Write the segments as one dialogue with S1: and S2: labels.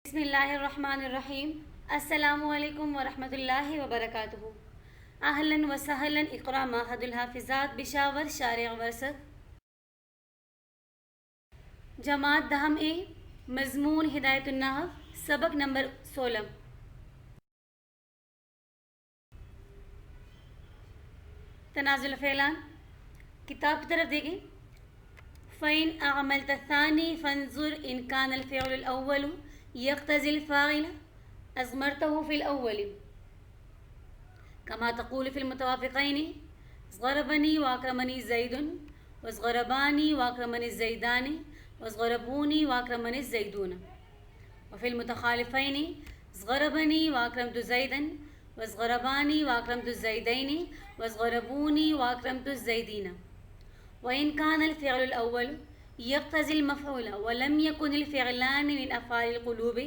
S1: بسم اللہ الرحمن الرحیم۔ السلام علیکم ورحمۃ اللہ وبرکاتہ۔ اہلاً و سہلاً اقرا معہد الحافظات بشاور شارع ورثت جماعت دہم اے، مضمون ہدایت النحو، سبق نمبر 16۔ تنازل فعلان، کتاب کی طرف دیکھیں۔ فَإِنْ أَعْمَلْتَ الثَّانِي فَانْظُرْ إِنْ كَانَ الْفِعْلُ الْأَوَّلُ يَقْتَضِي الْفَاعِلَ أَضْمَرْتَهُ فِي الْأَوَّلِ كما تقول في المتوافقين ضربني وأكرمني زيد وضرباني وأكرمني الزيدان وضربوني وأكرمني الزيدون، وفي المتخالفين ضربني وأكرمت زيدا وضرباني وأكرمت الزيدين وضربوني وأكرمت الزيدين. وإن كان الفعل الأول يقتضي المفعول ولم يكن الفعلان من أفعال القلوب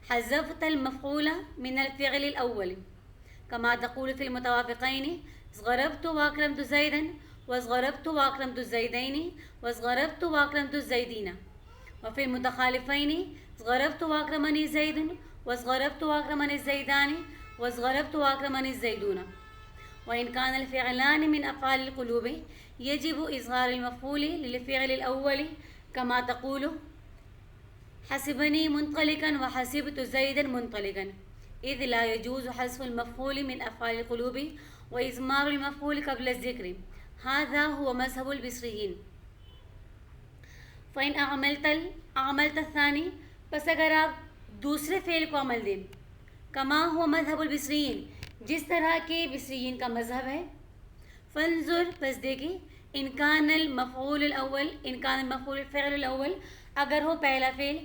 S1: حذفت المفعول من الفعل الأول كما تقول في المتوافقين ضربت وأكرمت زيدا وضربت وأكرمت الزيدين وضربت وأكرمت الزيدين. وفي المتخالفين ضربت وأكرمني زيد وضربت وأكرمني الزيدان وضربت وأكرمني الزيدون. وإن كان الفعلان من أفعال القلوب يجب إظهار المفعول للفعل الأول كما تقول حسبني منطلقا وحسبت زيدا منطلقا، إذ لا يجوز حذف المفعول من أفعال القلوب وإضمار المفعول قبل الذكر. هذا هو مذهب البصريين. فإن عملت الثاني، پس اگر آپ دوسرے فعل کو عمل دیں، کما ہوا مذہب البصريين، جس طرح کے بصریین کا مذہب ہے، فانظر، پس دیکھیں، ان کان المفعول الاول، ان کان المفعول الفعل الاول، اگر ہو پہلا فعل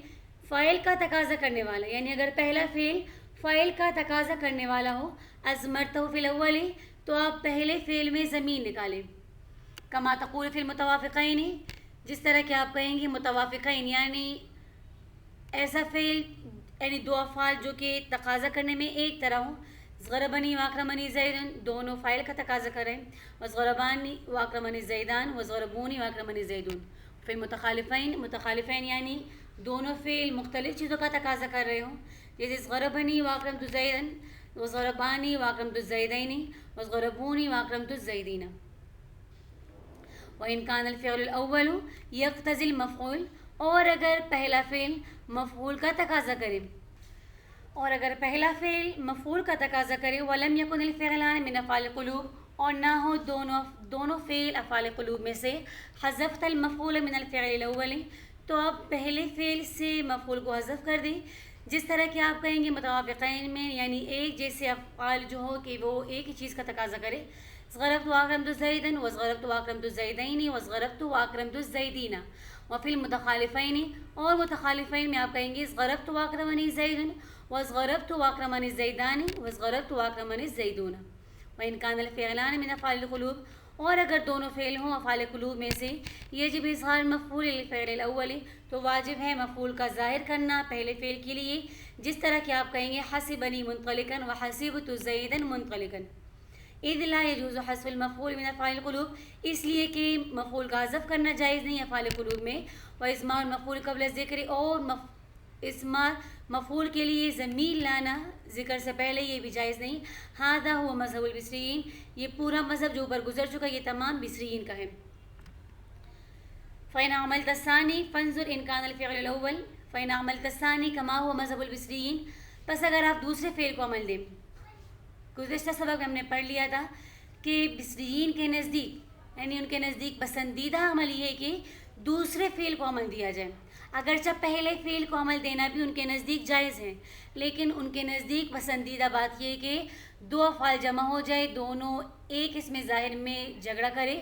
S1: فاعل کا تقاضا کرنے والا، یعنی اگر پہلا فعل فاعل کا تقاضا کرنے والا ہو، ازمرتہ فی الاول، تو آپ پہلے فعل میں ضمیر نکالیں، کما تقول فی المتوافقین، جس طرح کہ آپ کہیں گے متوافقین، یعنی ایسا فعل، یعنی دو افعال جو کہ تقاضا کرنے میں ایک طرح ہوں، ضربنی واکرمنی زیدن، دونوں فاعل کا تقاضا کریں، وضربانی واکرمنی زیدان وضربونی واکرمنی زیدون. پھر متخالفین یعنی دونوں فعل مختلف چیزوں کا تقاضا کر رہے ہوں، جیسے ضربنی واکرمت زیدن وضربانی واکرمت الزیدین وضربونی واکرمت الزیدین. وإن كان الفعل الأول يقتضي المفعول، اور اگر پہلا فعل مفعول کا تقاضا کرے، اور اگر پہلا فعل مفعول کا تقاضا کرے، ولم يكن الفعلان من افعال القلوب، اور نہ ہو دونوں فعل افعال قلوب میں سے، حذفت المفعول من الفعل الاول، تو آپ پہلے فعل سے مفعول کو حذف کر دیں، جس طرح کہ آپ کہیں گے متوافقین میں، یعنی ایک جیسے افعال جو ہو کہ وہ ایک ہی چیز کا تقاضا کرے، ضربت واکرمت زیدن وضربت واکرمت الزیدین وضربت واکرمت الزیدین. وفی المتخالفین، اور متخالفین میں آپ کہیں گے ضربت واکرمنی زیدن وضربت واکرمنی الزیدان وضربت واکرمنی الزیدون. وإن كان الفعلان من افعال القلوب، اور اگر دونوں فعل ہوں افعال قلوب میں سے، یجب اظہار مفعول للفعل الاول، تو واجب ہے مفعول کا ظاہر کرنا پہلے فعل کے لیے، جس طرح کہ آپ کہیں گے حسبنی منطلقا وحسبت زیدا منطلقا، اذ لا يجوز حذف المفعول من افعال القلوب، اس لیے کہ مفعول کا حذف کرنا جائز نہیں افعال قلوب میں، واضمار مفعول قبل الذکر، اور اسمار مفعول کے لیے ضمیر لانا ذکر سے پہلے یہ بھی جائز نہیں. ھذا هو مذہب البصریین، یہ پورا مذہب جو اوپر گزر چکا یہ تمام بصریین کا ہے. فإن عملت الثانی فانظر إن كان الفعل الأول، فإن عملت الثانی كما هو مذہب البصریین، پس اگر آپ دوسرے فعل کو عمل دیں، گزشتہ سبق میں ہم نے پڑھ لیا تھا کہ بصریین کے نزدیک، یعنی ان کے نزدیک پسندیدہ عمل یہ ہے کہ دوسرے فعل کو عمل دیا جائے، اگرچہ پہلے فعل کو عمل دینا بھی ان کے نزدیک جائز ہے، لیکن ان کے نزدیک پسندیدہ بات یہ ہے کہ دو افعال جمع ہو جائے، دونوں ایک اس میں ظاہر میں جھگڑا کرے،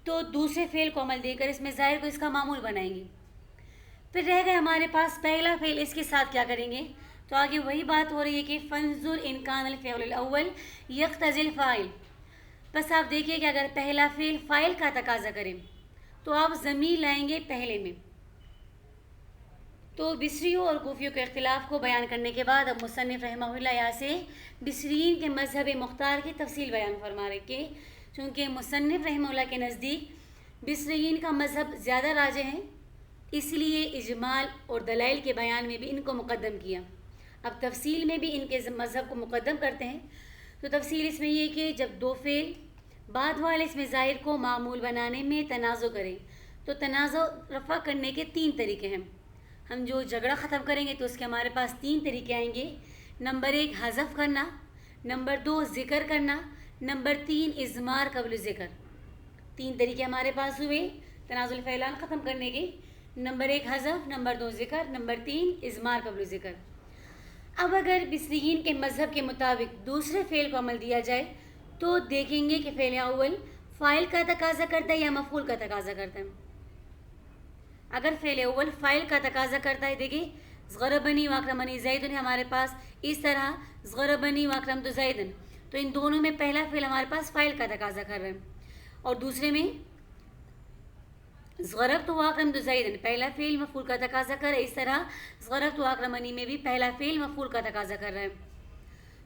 S1: تو دوسرے فعل کو عمل دے کر اس میں ظاہر کو اس کا معمول بنائیں گے. پھر رہ گئے ہمارے پاس پہلا فعل، اس کے ساتھ کیا کریں گے، تو آگے وہی بات ہو رہی ہے کہ فانظر ان کان الفعل الاول یقتضی الفاعل، بس آپ دیکھیے کہ اگر پہلا فعل فاعل کا تقاضا کریں تو آپ ضمیر لائیں گے پہلے میں. تو بصریوں اور کوفیوں کے اختلاف کو بیان کرنے کے بعد اب مصنف رحمہ اللہ یہاں سے بصریین کے مذہب مختار کی تفصیل بیان فرما رہے کہ چونکہ مصنف رحمہ اللہ کے نزدیک بصریین کا مذہب زیادہ راجح ہے، اس لیے اجمال اور دلائل کے بیان میں بھی ان کو مقدم کیا. اب تفصیل میں بھی ان کے مذہب کو مقدم کرتے ہیں. تو تفصیل اس میں یہ کہ جب دو فعل بعد والے اس میں ظاہر کو معمول بنانے میں تنازع کریں تو تنازع رفع کرنے کے 3 طریقے ہیں. ہم جو جھگڑا ختم کریں گے تو اس کے ہمارے پاس 3 طریقے آئیں گے. نمبر 1 حذف کرنا، نمبر 2 ذکر کرنا، نمبر 3 اضمار قبل ذکر. 3 طریقے ہمارے پاس ہوئے تنازع الفعلان ختم کرنے کے. نمبر 1 حذف، نمبر 2 ذکر، نمبر 3 اضمار قبل ذکر. اب اگر بصریین کے مذہب کے مطابق دوسرے فعل کو عمل دیا جائے تو دیکھیں گے کہ فعل اول فاعل کا تقاضا کرتا ہے یا مفعول کا تقاضا کرتا ہے. اگر فعل اول فاعل کا تقاضا کرتا ہے، دیکھیں ضربنی واکرمنی زید ہے ہمارے پاس، اس طرح ضربنی واکرمت زید، تو ان دونوں میں پہلا فعل ہمارے پاس فاعل کا تقاضا کر رہے ہیں اور دوسرے میں ضربت واکرمت زید پہلا فعل مفعول کا تقاضا کر رہا ہے. اس طرح ضربت واکرمنی میں بھی پہلا فعل مفعول کا تقاضا کر رہا ہے.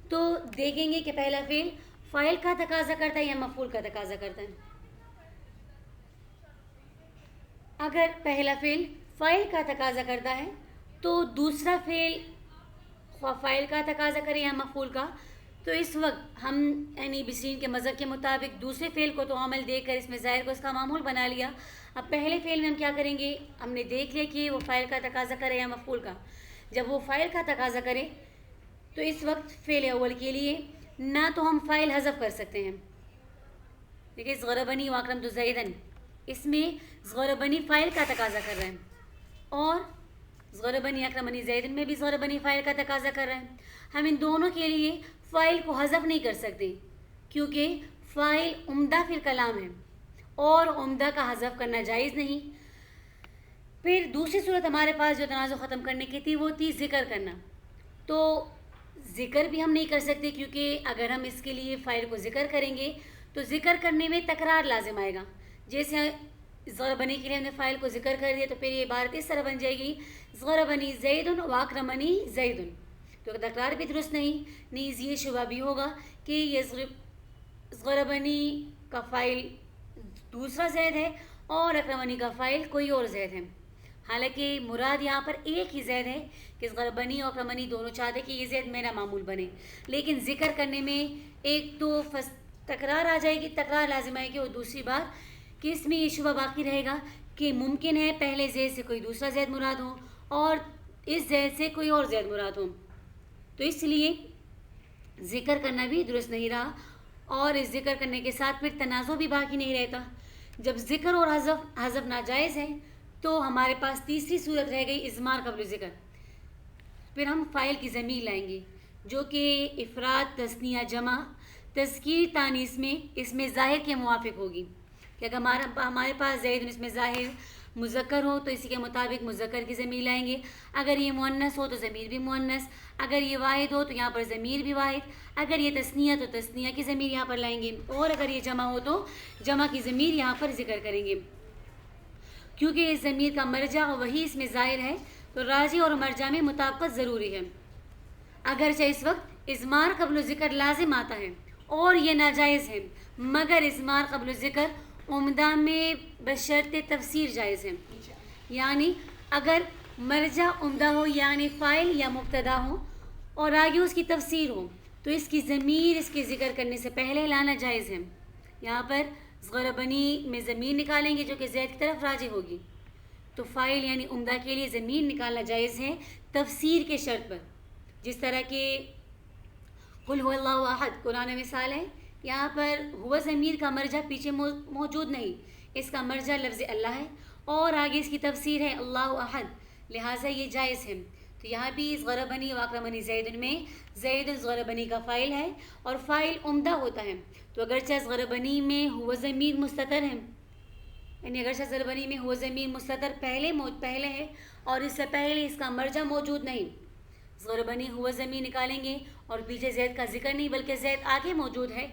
S1: تو دیکھیں گے کہ پہلا فعل فاعل کا تقاضا کرتا ہے یا مفعول کا تقاضا کرتا ہے. اگر پہلا فعل فاعل کا تقاضا کرتا ہے تو دوسرا فعل فاعل کا تقاضا کرے یا مفعول کا، تو اس وقت ہم یعنی بصریین کے مذہب کے مطابق دوسرے فعل کو تو عمل دے کر اس میں ظاہر کو اس کا معمول بنا لیا. اب پہلے فعل میں ہم کیا کریں گے، ہم نے دیکھ لیا کہ وہ فاعل کا تقاضا کرے یا مفعول کا. جب وہ فاعل کا تقاضا کرے تو اس وقت فعل اول کے لیے نہ تو ہم فاعل حذف کر سکتے ہیں. دیکھیں ضربنی واکرمت زیدن، اس میں ضربنی فاعل کا تقاضا کر رہے ہیں اور ضربنی اکرمنی زیدن میں بھی ضربنی فاعل کا تقاضا کر رہے ہیں. ہم ان دونوں کے لیے فاعل کو حذف نہیں کر سکتے کیونکہ فاعل عمدہ فی الکلام ہے اور عمدہ کا حذف کرنا جائز نہیں. پھر دوسری صورت ہمارے پاس جو تنازع ختم کرنے کی تھی وہ تھی ذکر کرنا. تو ذکر بھی ہم نہیں کر سکتے کیونکہ اگر ہم اس کے لیے فاعل کو ذکر کریں گے تو ذکر کرنے میں تکرار لازم آئے گا. جیسے ضربنی کے لیے ہم نے فاعل کو ذکر کر دیا تو پھر یہ عبارت اس طرح بن جائے گی ضربنی زید واکرمنی زید، تو تکرار بھی درست نہیں. نیز یہ شبہ بھی ہوگا کہ یہ ضربنی کا فاعل دوسرا زید ہے اور اکرمنی کا فاعل کوئی اور زید ہے. حالانکہ مراد یہاں پر ایک ہی زید ہے کہ ضربنی اور اکرمنی دونوں چاہتے کہ یہ زید میرا معمول بنے، لیکن ذکر کرنے میں ایک تو تکرار آ جائے گی، تکرار لازم آئے گی، اور دوسری بات کہ اس میں یہ شبہ باقی رہے گا کہ ممکن ہے پہلے زید سے کوئی دوسرا زید مراد ہو اور اس زید سے کوئی اور زید مراد ہو. تو اس لیے ذکر کرنا بھی درست نہیں رہا اور اس ذکر کرنے کے ساتھ پھر تنازع بھی باقی نہیں رہتا. جب ذکر اور حذف ناجائز ہے تو ہمارے پاس تیسری صورت رہ گئی اضمار قبل ذکر. پھر ہم فاعل کی ضمیر لائیں گے جو کہ افراد تثنیہ جمع تذکیر تانیث میں اس میں ظاہر کے موافق ہوگی کہ اگر ہمارے پاس زید اس میں ظاہر مذکر ہو تو اسی کے مطابق مذکر کی ضمیر لائیں گے. اگر یہ مؤنث ہو تو ضمیر بھی مؤنث، اگر یہ واحد ہو تو یہاں پر ضمیر بھی واحد، اگر یہ تثنیہ تو تثنیہ کی ضمیر یہاں پر لائیں گے، اور اگر یہ جمع ہو تو جمع کی ضمیر یہاں پر ذکر کریں گے. کیونکہ اس ضمیر کا مرجع وہی اس میں ظاہر ہے تو راجع اور مرجع میں مطابقت ضروری ہے. اگرچہ اس وقت اضمار قبل ذکر لازم آتا ہے اور یہ ناجائز ہے، مگر اضمار قبل ذکر عمدہ میں بشرط تفسیر جائز ہے. یعنی اگر مرجع عمدہ ہو یعنی فاعل یا مبتدا ہو اور آگے اس کی تفسیر ہو تو اس کی ضمیر اس کے ذکر کرنے سے پہلے لانا جائز ہے. یہاں پر ضربنی میں ضمیر نکالیں گے جو کہ زید کی طرف راجع ہوگی، تو فاعل یعنی عمدہ کے لیے ضمیر نکالنا جائز ہے تفسیر کے شرط پر. جس طرح کہ قل هو اللہ احد قرآن مثال ہے، یہاں پر ہوا ضمیر کا مرجع پیچھے موجود نہیں، اس کا مرجع لفظ اللہ ہے اور آگے اس کی تفسیر ہے اللہ احد، لہٰذا یہ جائز ہے. تو یہاں بھی ضربنی واکرمنی زید میں زید ضربنی کا فاعل ہے اور فاعل عمدہ ہوتا ہے. تو اگرچہ ضربنی میں ہوا ضمیر مستتر ہے، یعنی اگرچہ ضربنی میں ہوا ضمیر مستتر پہلے ہے اور اس سے پہلے اس کا مرجع موجود نہیں، ضربنی ہوا ضمیر نکالیں گے اور پیچھے زید کا ذکر نہیں بلکہ زید آگے موجود ہے،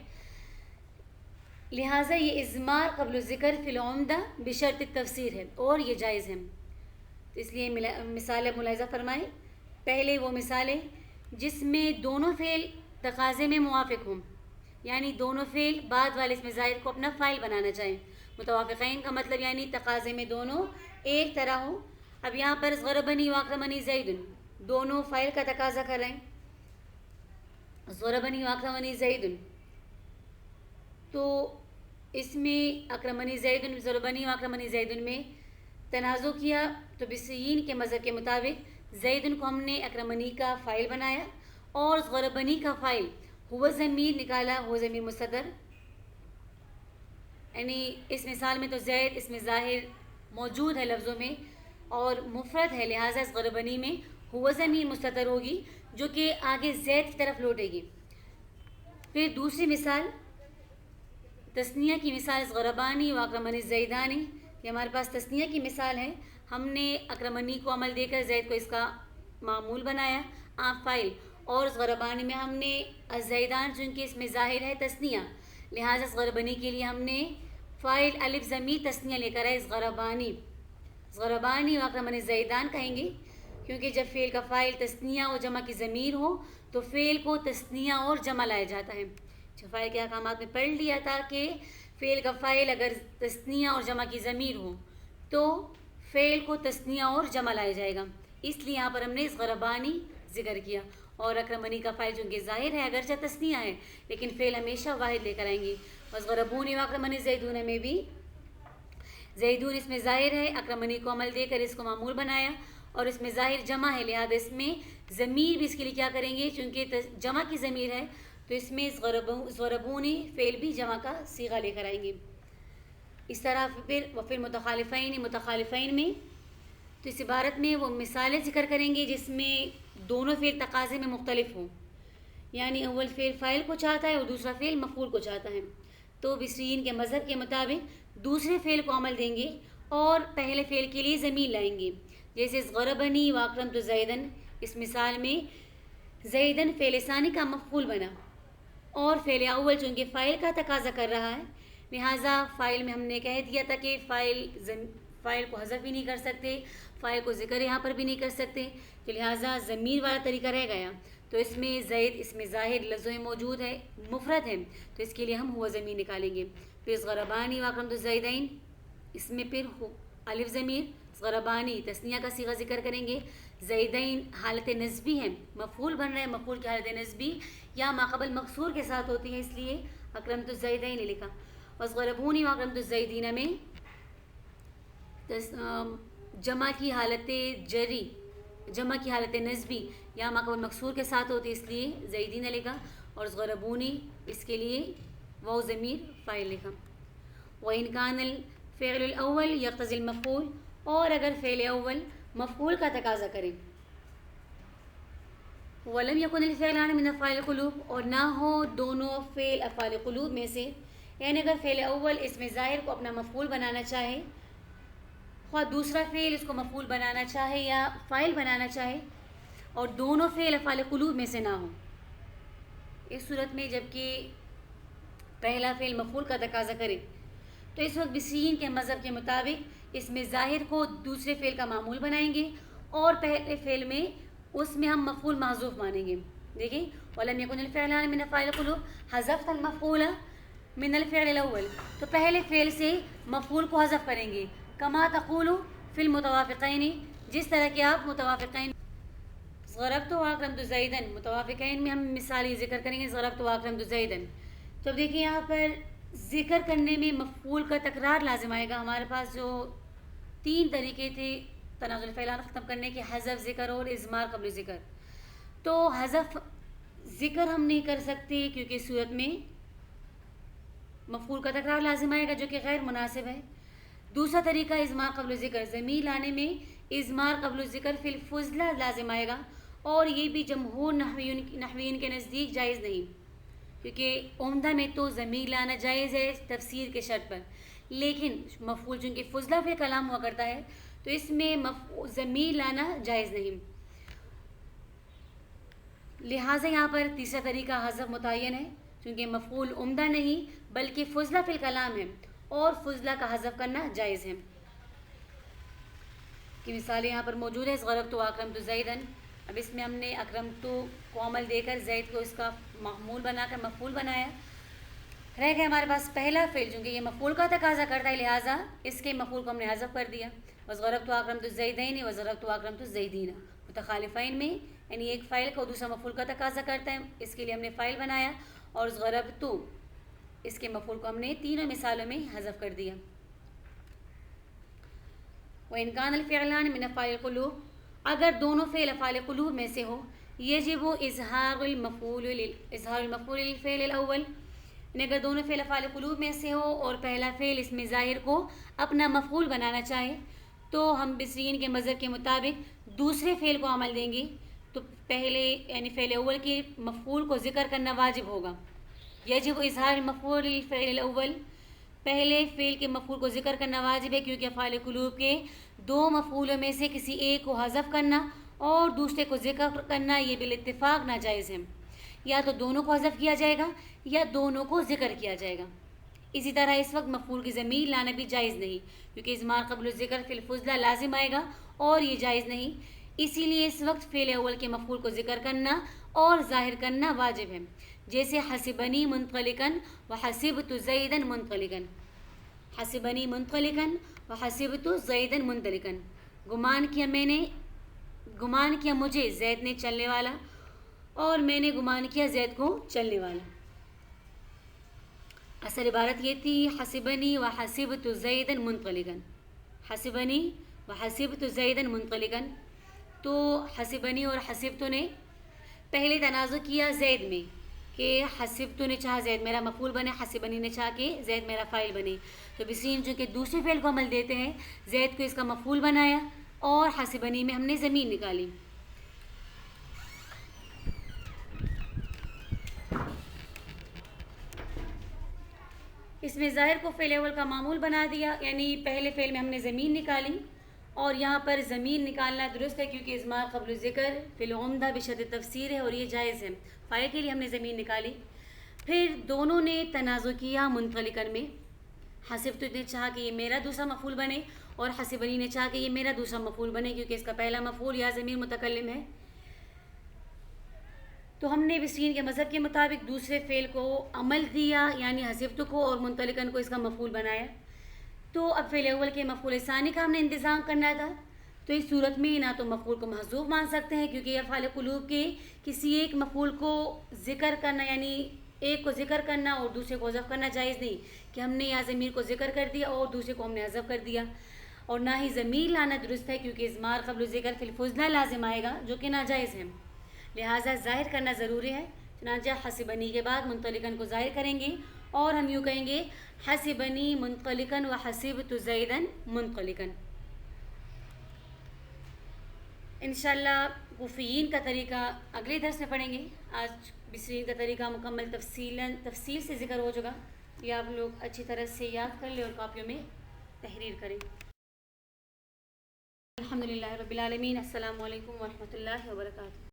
S1: لہٰذا یہ اضمار قبل ذکر فی العمدہ بشرط تفسیر ہے اور یہ جائز ہے. تو اس لیے مثال ملاحظہ فرمائیں. پہلے وہ مثالیں جس میں دونوں فعل تقاضے میں موافق ہوں، یعنی دونوں فعل بعد والے اس میں زائد کو اپنا فاعل بنانا چاہیں. متوافقین کا مطلب یعنی تقاضے میں دونوں ایک طرح ہوں، اب یہاں پر ضربنی واکرمنی زیدن دونوں فائل کا تقاضا کر رہے ہیں، ضربنی واکرمنی زیدن، تو اس میں اکرمنی زیدن ضربنی واکرمنی زیدن میں تنازع کیا، تو بصریین کے مذہب کے مطابق زیدن کو ہم نے اکرمنی کا فائل بنایا اور ضربنی کا فائل ہوا ضمیر نکالا، ہوا ضمیر مستتر، یعنی اس مثال میں تو زید اس میں ظاہر موجود ہے لفظوں میں اور مفرد ہے، لہٰذا اس ضربنی میں ہوا ضمیر مستتر ہوگی جو کہ آگے زید کی طرف لوٹے گی۔ پھر دوسری مثال تثنیہ کی مثال ضربانی و اکرمنی زیدانی، یہ ہمارے پاس تثنیہ کی مثال ہے، ہم نے اکرمنی کو عمل دے کر زید کو اس کا معمول بنایا آپ فائل، اور ضربانی میں ہم نے الزیدان چونکہ اس میں ظاہر ہے تثنیہ، لہٰذا ضربنی کے لیے ہم نے فائل الف ضمیر تثنیہ لے کر آئے ضربانی، ضربانی و اکرمنی زیدان کہیں گے کیونکہ جب فعل کا فائل تثنیہ اور جمع کی ضمیر ہو تو فعل کو تثنیہ اور جمع لایا جاتا ہے۔ فائل کے احکامات میں پڑھ لیا تھا کہ فعل کا فائل اگر تثنیہ اور جمع کی ضمیر ہو تو فعل کو تثنیہ اور جمع لایا جائے گا، اس لیے یہاں پر ہم نے ضربانی ذکر کیا، اور اکرمنی کا فائل چونکہ ظاہر ہے اگرچہ تثنیہ ہے لیکن فعل ہمیشہ واحد لے کر آئیں گے۔ بس ضربونی و اکرمنی زیدون میں بھی زیدون اس میں ظاہر ہے، اکرمنی کو عمل دے کر اس کو معمول بنایا اور اس میں ظاہر جمع ہے، لہذا اس میں ضمیر بھی اس کے لیے کیا کریں گے، چونکہ جمع کی ضمیر ہے تو اس میں ضربونی فعل بھی جمع کا صیغہ لے کر آئیں گے۔ اس طرح پھر متخالفین میں تو اس عبارت میں وہ مثالیں ذکر کریں گے جس میں دونوں فعل تقاضے میں مختلف ہوں، یعنی اول فعل فاعل کو چاہتا ہے اور دوسرا فعل مفعول کو چاہتا ہے، تو بصریین کے مذہب کے مطابق دوسرے فعل کو عمل دیں گے اور پہلے فعل کے لیے ضمیر لائیں گے، جیسے ضربنی واکرمت زیدن، اس مثال میں زیدن فعل ثانی کا مفعول بنا اور فعل اول چونکہ فاعل کا تقاضا کر رہا ہے، لہٰذا فاعل میں ہم نے کہہ دیا تھا کہ فاعل کو حذف بھی نہیں کر سکتے، فاعل کو ذکر یہاں پر بھی نہیں کر سکتے، تو لہٰذا ضمیر والا طریقہ رہ گیا، تو اس میں زید اس میں ظاہر لفظوں میں موجود ہے، مفرد ہے، تو اس کے لیے ہم ہوا ضمیر نکالیں گے۔ پھر ضربانی واکرمت الزیدین، اس میں پھر الف ضمیر، ضربانی تثنیہ کا صیغہ ذکر کریں گے، زیدین حالت نسبی ہے، مفعول بن رہا ہے، مفعول کی حالت نسبی یا ماقبل مقصور کے ساتھ ہوتی ہے، اس لیے اکرمت الزیدین لکھا۔ اور ضربونی واکرمت الزیدین میں جمع کی حالت جری، جمع کی حالت نسبی یا ماقبل مقصور کے ساتھ ہوتی ہے، اس لیے زیدین لکھا، اور ضربونی اس کے لیے واو ضمیر فاعل لکھا۔ وَإِنْ كَانَ الْفِعْلُ الْأَوَّلُ يَقْتَضِي الْمَفْعُولَ، اور اگر فعل اول مفعول کا تقاضا کرے، وَلَمْ يَكُنِ الْفِعْلَانِ مِنْ أَفْعَالِ الْقُلُوبِ، اور نہ ہو دونوں فعل افعال قلوب میں سے، یعنی اگر فعل اول اس میں ظاہر کو اپنا مفعول بنانا چاہے، خواہ دوسرا فعل اس کو مفعول بنانا چاہے یا فاعل بنانا چاہے، اور دونوں فعل افعال قلوب میں سے نہ ہوں، اس صورت میں جب کہ پہلا فعل مفعول کا تقاضا کرے تو اس وقت بصریین کے مذہب کے مطابق اس میں ظاہر کو دوسرے فعل کا معمول بنائیں گے اور پہلے فعل میں اس میں ہم مفعول محذوف مانیں گے۔ دیکھیں وَلَمْ يَكُنِ الْفِعْلَانِ مِنْ أَفْعَالِ الْقُلُوبِ حَذَفْتَ الْمَفْعُولَ مِنَ الْفِعْلِ الْأَوَّلِ، تو پہلے فعل سے مفعول کو حذف کریں گے، کما تقول فی المتوافقین، جس طرح کہ آپ متوافقین ضربت و اکرمت زیدن، متوافقین میں ہم مثالی ذکر کریں گے ضربت و اکرمت زیدن۔ تو اب دیکھیں یہاں پر ذکر کرنے میں مفعول کا تکرار لازم آئے گا، ہمارے پاس جو تین طریقے تھے تنازع الفعلان ختم کرنے کے، حذف، ذکر اور اضمار قبل ذکر، تو حذف ذکر ہم نہیں کر سکتے کیونکہ اس صورت میں مفعول کا تکرار لازم آئے گا جو کہ غیر مناسب ہے۔ دوسرا طریقہ اضمار قبل ذکر، ضمیر لانے میں اضمار قبل ذکر فی الفضلہ لازم آئے گا، اور یہ بھی جمہور نحویین کے نزدیک جائز نہیں، کیونکہ عمدہ میں تو ضمیر لانا جائز ہے تفسیر کے شرط پر، لیکن مفعول چونکہ فضلہ فی کلام ہوا کرتا ہے تو اس میں ضمیر لانا جائز نہیں، لہٰذا یہاں پر تیسرا طریقہ حذف متعین ہے، چونکہ مفعول عمدہ نہیں بلکہ فضلہ فی الکلام ہے اور فضلہ کا حذف کرنا جائز ہے۔ کی مثالیں یہاں پر موجود ہے، ضربت و اکرمت زیدن، اب اس میں ہم نے اکرمت کو عمل دے کر زید کو اس کا معمول بنا کر مفعول بنایا، رہ گیا ہمارے پاس پہلا فعل، چونکہ یہ مفعول کا تقاضا کرتا ہے لہٰذا اس کے مفعول کو ہم نے حذف کر دیا، وضربت واکرمت الزیدین وضربت واکرمت الزیدین، متخالفین میں یعنی ایک فاعل کو دوسرا مفعول کا تقاضا کرتا ہے، اس کے لیے ہم نے فاعل بنایا، اور ضربت اس کے مفعول کو ہم نے تینوں مثالوں میں حذف کر دیا۔ وإن كان الفعلان من افعال القلوب، اگر دونوں فعل افعال قلوب میں سے ہو، یجب اظہار المفعول للفعل الاول، اگر دونوں فعل افعال قلوب میں سے ہو اور پہلا فعل اس میں ظاہر کو اپنا مفعول بنانا چاہے، تو ہم بصرین کے مذہب کے مطابق دوسرے فعل کو عمل دیں گے، تو پہلے یعنی فعل اول کے مفعول کو ذکر کرنا واجب ہوگا۔ یجب اظہار المفعول للفعل الاول، پہلے فعل کے مفعول کو ذکر کرنا واجب ہے، کیونکہ افعال قلوب کے دو مفعولوں میں سے کسی ایک کو حذف کرنا اور دوسرے کو ذکر کرنا یہ بالاتفاق ناجائز ہے، یا تو دونوں کو حذف کیا جائے گا یا دونوں کو ذکر کیا جائے گا۔ اسی طرح اس وقت مفعول کی ضمیر لانا بھی جائز نہیں، کیونکہ اضمار قبل الذکر فی الفضلہ لازم آئے گا اور یہ جائز نہیں، اسی لیے اس وقت فعل اول کے مفعول کو ذکر کرنا اور ظاہر کرنا واجب ہے، جیسے حسبنی منطلقاً وحسبت زیداً منطلقاً، حسبنی منطلقاً وحسبت زیداً منطلقاً، گمان کیا مجھے زید نے چلنے والا اور میں نے گمان کیا زید کو چلنے والا۔ اصل عبارت یہ تھی حسبنی وحسبت زیداً منطلقاً، حسبنی وحسبت زیداً منطلقاً، تو حسبنی اور حسبت نے پہلے تنازع کیا زید میں کہ حسبت نے چاہا زید میرا مفعول بنے، حسبنی نے چاہا کہ زید میرا فاعل بنے، تو بصرین چونکہ دوسرے فعل کو عمل دیتے ہیں، زید کو اس کا مفعول بنایا اور حسبنی میں ہم نے ضمیر نکالی۔ اس میں ظاہر کو فعل اول کا معمول بنا دیا، یعنی پہلے فعل میں ہم نے ضمیر نکالی، اور یہاں پر ضمیر نکالنا درست ہے کیونکہ اضمار قبل الذکر فی العمدہ بشرط تفسیر ہے اور یہ جائز ہے، فاعل کے لیے ہم نے ضمیر نکالی۔ پھر دونوں نے تنازع کیا منطلقاً میں، حسبت نے چاہا کہ یہ میرا دوسرا مفعول بنے اور حسبنی نے چاہا کہ یہ میرا دوسرا مفعول بنے، کیونکہ اس کا پہلا مفعول یا ضمیر متکلم ہے، تو ہم نے بصرین کے مذہب کے مطابق دوسرے فعل کو عمل دیا، یعنی حسبت کو، اور منطلقاً کو اس کا مفعول بنایا۔ تو اب فعل اول کے مفعول ثانی کا ہم نے انتظام کرنا تھا، تو اس صورت میں نہ تو مفعول کو محذوف مان سکتے ہیں، کیونکہ افعال قلوب کے کسی ایک مفعول کو ذکر کرنا یعنی ایک کو ذکر کرنا اور دوسرے کو حذف کرنا جائز نہیں، کہ ہم نے یہاں ضمیر کو ذکر کر دیا اور دوسرے کو ہم نے حذف کر دیا، اور نہ ہی ضمیر لانا درست ہے کیونکہ اضمار قبل ذکر فی الفضلہ لازم آئے گا جو کہ ناجائز ہے، لہٰذا ظاہر کرنا ضروری ہے۔ چنانچہ حسبنی کے بعد منطلقاً کو ظاہر کریں گے اور ہم یوں کہیں گے حسبنی منطلقاً وحسبت زیداً منطلقاً۔ انشاءاللہ کوفیین کا طریقہ اگلے درس میں پڑھیں گے، آج بصرین کا طریقہ مکمل تفصیل سے ذکر ہو چکا، یہ آپ لوگ اچھی طرح سے یاد کر لیں اور کاپیوں میں تحریر کریں۔ الحمدللہ رب العالمین، السلام علیکم ورحمۃ اللہ وبرکاتہ۔